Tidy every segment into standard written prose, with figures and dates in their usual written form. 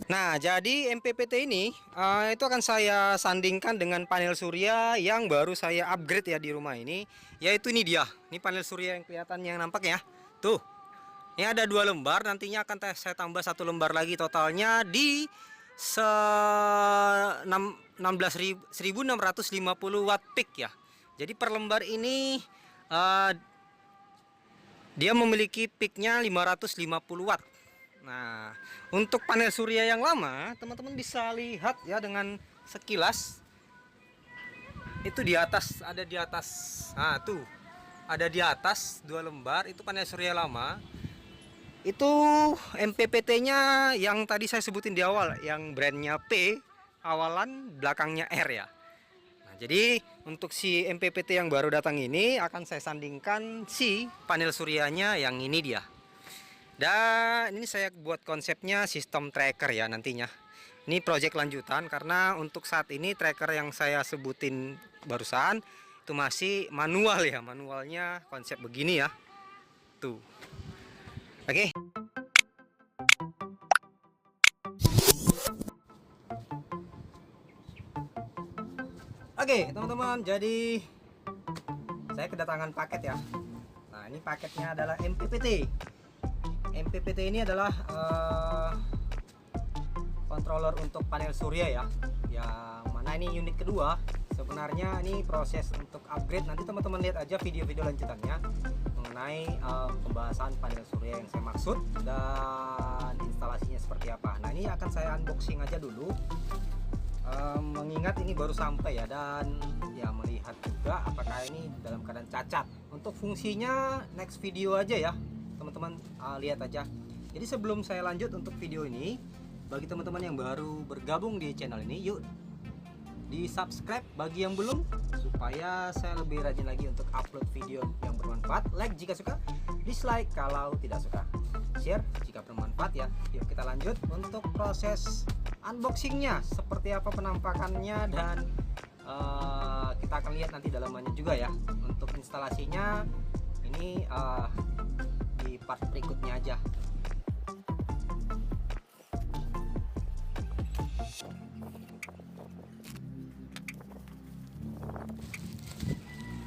Nah, jadi MPPT ini itu akan saya sandingkan dengan panel surya yang baru saya upgrade ya di rumah ini, yaitu ini dia. Ini panel surya yang kelihatan yang nampak ya. Tuh, ini ada 2 lembar, nantinya akan saya tambah 1 lembar lagi, totalnya di 16.650 watt peak ya. Jadi per lembar ini eh, dia memiliki peaknya 550 watt. Nah, untuk panel surya yang lama, teman-teman bisa lihat ya dengan sekilas. Itu di atas, ada di atas. Nah, tuh. Ada di atas 2 lembar, itu panel surya lama. Itu MPPT-nya yang tadi saya sebutin di awal, yang brandnya P, awalan belakangnya R ya. Nah, jadi untuk si MPPT yang baru datang ini akan saya sandingkan si panel suryanya yang ini dia. Dan ini saya buat konsepnya sistem tracker ya nantinya. Ini project lanjutan karena untuk saat ini tracker yang saya sebutin barusan itu masih manual ya. Manualnya konsep begini ya. Tuh. Oke. Oke, teman-teman. Jadi saya kedatangan paket ya. Nah, ini paketnya adalah MPPT. MPPT ini adalah controller untuk panel surya ya. Yang mana ini unit kedua. Sebenarnya ini proses untuk upgrade, nanti teman-teman lihat aja video-video lanjutannya mengenai pembahasan panel surya yang saya maksud dan instalasinya seperti apa. Nah, ini akan saya unboxing aja dulu, mengingat ini baru sampai ya, dan ya melihat juga apakah ini dalam keadaan cacat. Untuk fungsinya next video aja ya teman-teman, lihat aja. Jadi sebelum saya lanjut untuk video ini, bagi teman-teman yang baru bergabung di channel ini, yuk di subscribe bagi yang belum, supaya saya lebih rajin lagi untuk upload video yang bermanfaat. Like jika suka, dislike kalau tidak suka, share jika bermanfaat ya. Yuk kita lanjut untuk proses unboxingnya, seperti apa penampakannya, dan kita akan lihat nanti dalamannya juga ya. Untuk instalasinya ini di part berikutnya aja.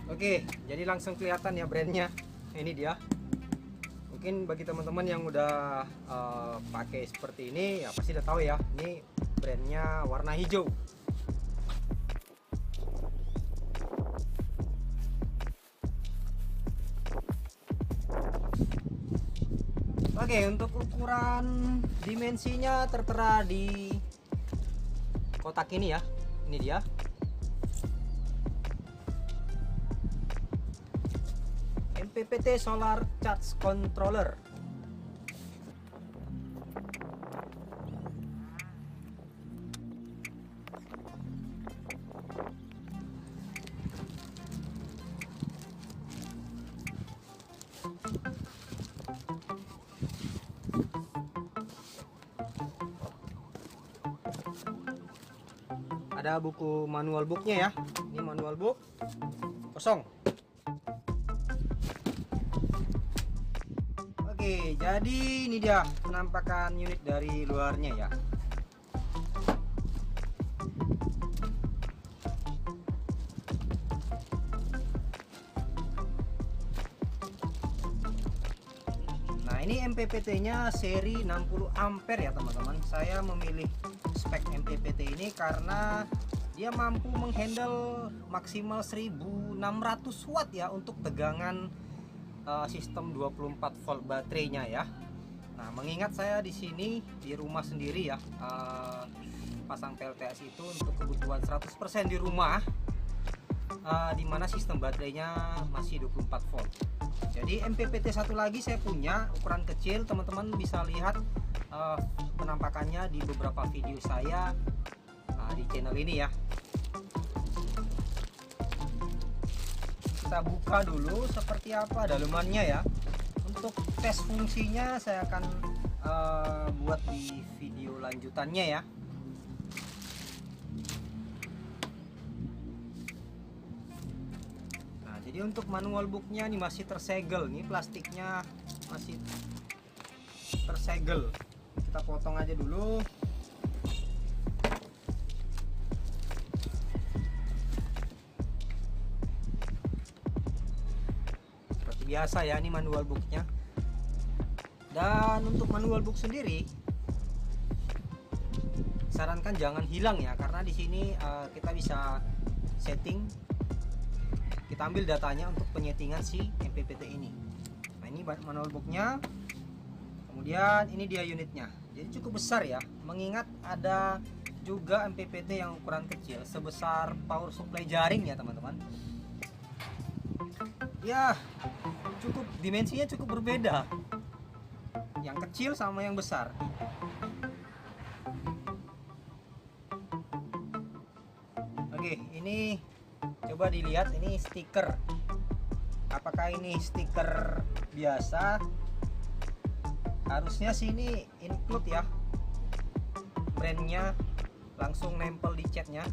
Oke, jadi langsung kelihatan ya brandnya. Ini dia. Mungkin bagi teman-teman yang udah pakai seperti ini ya pasti udah tahu ya. Ini brandnya warna hijau. Oke, untuk ukuran dimensinya tertera di kotak ini ya. Ini dia. MPPT Solar Charge Controller. Ada buku manual booknya ya. Ini manual book kosong. Oke, jadi ini dia penampakan unit dari luarnya ya. Nah, ini MPPT-nya seri 60 ampere ya teman-teman. Saya memilih spek MPPT ini karena dia mampu menghandle maksimal 1600 watt ya untuk tegangan sistem 24 volt baterainya ya. Nah, mengingat saya di sini di rumah sendiri ya, pasang PLTS itu untuk kebutuhan 100% di rumah, dimana sistem baterainya masih 24 volt. Jadi MPPT satu lagi saya punya ukuran kecil, teman-teman bisa lihat penampakannya di beberapa video saya di channel ini ya. Kita buka dulu seperti apa dalemannya ya. Untuk tes fungsinya saya akan buat di video lanjutannya ya. Nah, jadi untuk manual booknya ini masih tersegel, nih plastiknya masih tersegel. Kita potong aja dulu. biasa ya, ini manual booknya. Dan untuk manual book sendiri sarankan jangan hilang ya, karena di sini kita bisa setting, kita ambil datanya untuk penyetingan si MPPT ini. Nah, ini manual booknya. Kemudian ini dia unitnya. Jadi cukup besar ya, mengingat ada juga MPPT yang ukuran kecil sebesar power supply jaring ya teman-teman. Ya, cukup dimensinya cukup berbeda. Yang kecil sama yang besar. Oke, ini coba dilihat, ini stiker. Apakah ini stiker biasa? Harusnya sih ini include ya, brandnya langsung nempel di catnya.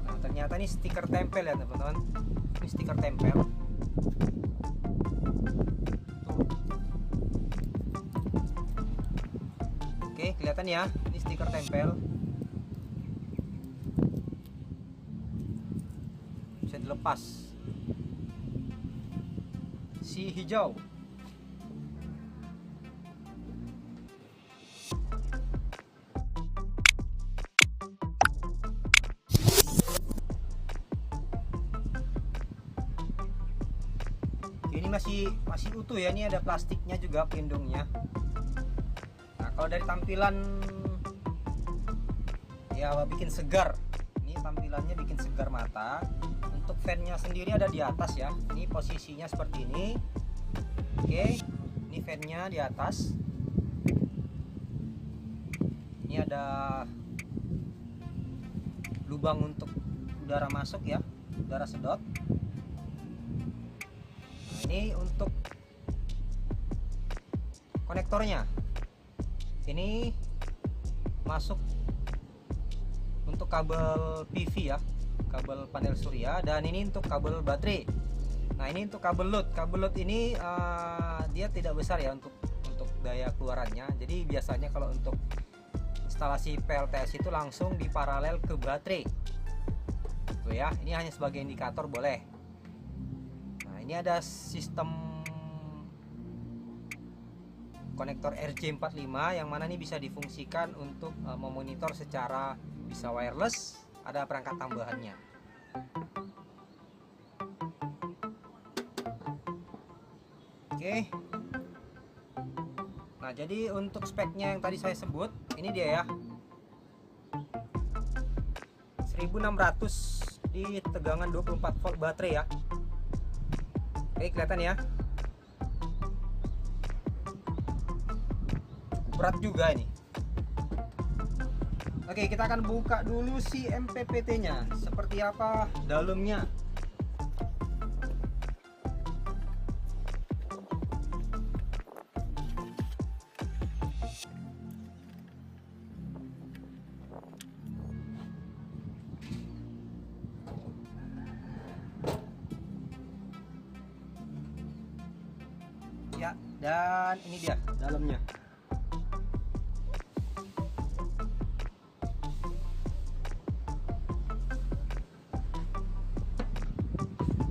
Nah, ternyata ini stiker tempel ya teman-teman. Ini stiker tempel. Oke, kelihatan ya, ini stiker tempel. Bisa dilepas. Si hijau. Ini masih utuh ya, ini ada plastiknya juga pelindungnya. Nah, kalau dari tampilan ya bikin segar. Ini tampilannya bikin segar mata. Untuk fan-nya sendiri ada di atas ya. Ini posisinya seperti ini. Oke, ini fan-nya di atas. Ini ada lubang untuk udara masuk ya, udara sedot. Ini untuk konektornya, ini masuk untuk kabel PV ya, kabel panel surya, dan ini untuk kabel baterai. Nah, ini untuk kabel load. Kabel load ini dia tidak besar ya untuk daya keluarannya. Jadi biasanya kalau untuk instalasi PLTS itu langsung diparalel ke baterai tuh ya. Ini hanya sebagai indikator boleh. Ini ada sistem konektor RJ45 yang mana ini bisa difungsikan untuk memonitor secara bisa wireless, ada perangkat tambahannya. Oke. Nah, jadi untuk speknya yang tadi saya sebut, ini dia ya. 1600 di tegangan 24 volt baterai ya. Oke, kelihatan ya, berat juga ini. Oke, kita akan buka dulu si MPPT nya seperti apa dalamnya. Ya, dan ini dia dalamnya.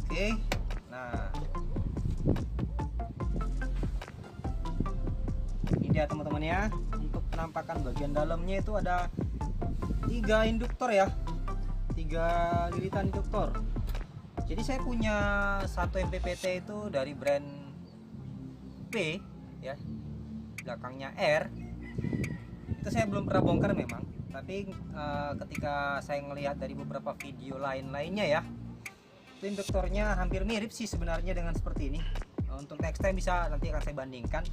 Oke, nah ini dia teman-teman ya. Untuk penampakan bagian dalamnya itu ada 3 induktor ya, 3 lilitan induktor. Jadi saya punya satu MPPT itu dari brand P ya, belakangnya R. Itu saya belum pernah bongkar memang, tapi ketika saya ngelihat dari beberapa video lainnya ya, itu induktornya hampir mirip sih sebenarnya dengan seperti ini. Untuk next time bisa, nanti akan saya bandingkan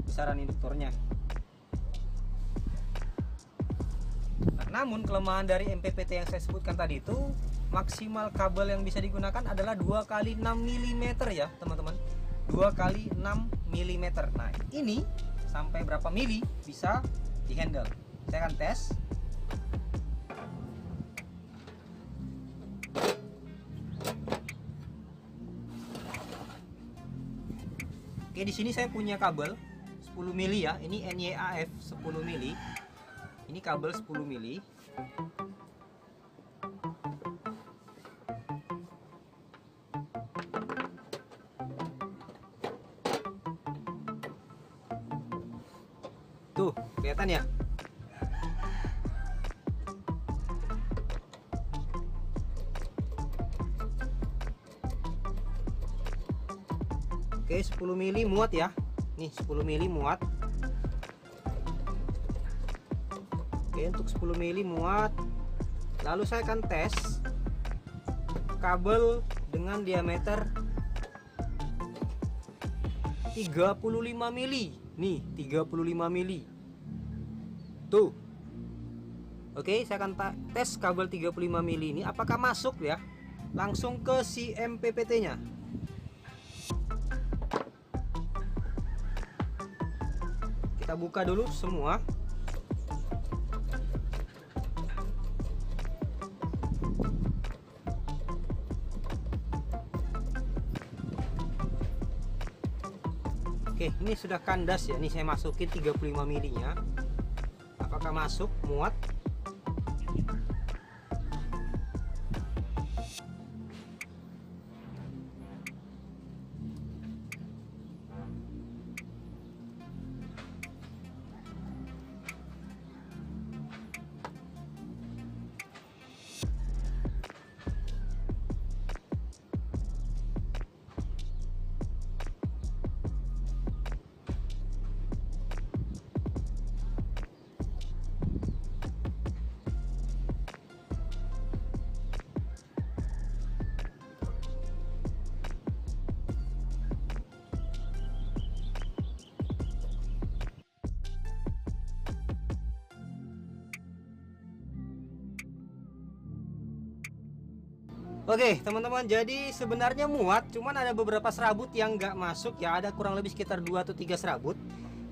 besaran induktornya. Nah, namun kelemahan dari MPPT yang saya sebutkan tadi itu, maksimal kabel yang bisa digunakan adalah 2 x 6 mm ya teman-teman, 2 x 6 mm. Nah, ini sampai berapa mili bisa dihandle. Saya akan tes. Oke, di sini saya punya kabel 10 mili ya. Ini NYAF 10 mili. Ini kabel 10 mili. Tuh, kelihatan ya? Oke, 10 mili muat ya. Nih, 10 mili muat. Oke, untuk 10 mili muat. Lalu saya akan tes kabel dengan diameter 35 mili. Nih, 35 mili. Tuh. Oke, saya akan tes kabel 35 mili ini apakah masuk ya. Langsung ke si MPPT-nya. Kita buka dulu semua. Oke, ini sudah kandas ya. Ini saya masukin 35 milinya. Apakah masuk, muat? Oke teman-teman, jadi sebenarnya muat, cuman ada beberapa serabut yang nggak masuk ya. Ada kurang lebih sekitar 2 atau 3 serabut.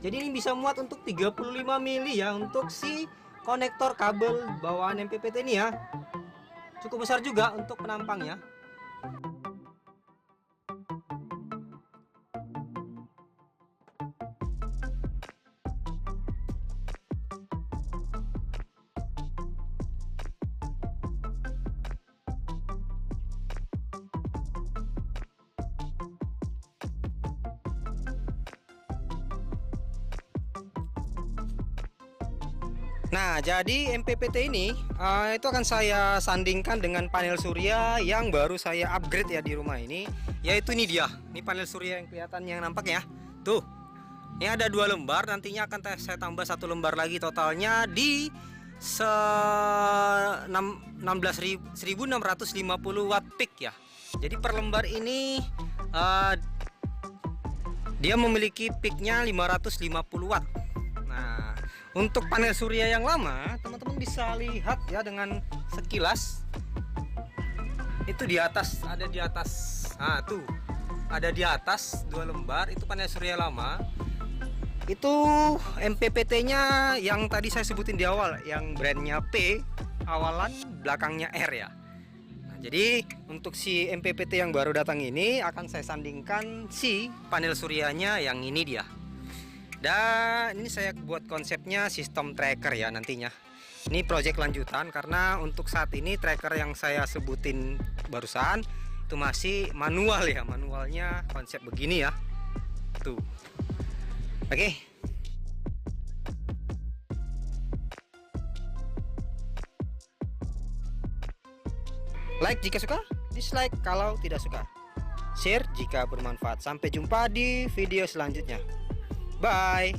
Jadi ini bisa muat untuk 35 mili ya, untuk si konektor kabel bawaan MPPT ini ya. Cukup besar juga untuk penampangnya. Nah, jadi MPPT ini itu akan saya sandingkan dengan panel surya yang baru saya upgrade ya di rumah ini. Yaitu ini dia, ini panel surya yang kelihatan yang nampak ya. Tuh, ini ada 2 lembar, nantinya akan saya tambah 1 lembar lagi, totalnya di 16.650 watt peak ya. Jadi per lembar ini dia memiliki peaknya 550 watt. Nah, untuk panel surya yang lama, teman-teman bisa lihat ya dengan sekilas. Itu di atas, ada di atas. Nah, tuh. Ada di atas 2 lembar, itu panel surya lama. Itu MPPT-nya yang tadi saya sebutin di awal, yang brandnya P, awalan belakangnya R ya. Nah, jadi untuk si MPPT yang baru datang ini akan saya sandingkan si panel suryanya yang ini dia. Dan ini saya buat konsepnya sistem tracker ya nantinya. Ini project lanjutan karena untuk saat ini tracker yang saya sebutin barusan itu masih manual ya. Manualnya konsep begini ya. Tuh. Oke. Like jika suka, dislike kalau tidak suka. Share jika bermanfaat. Sampai jumpa di video selanjutnya. Bye.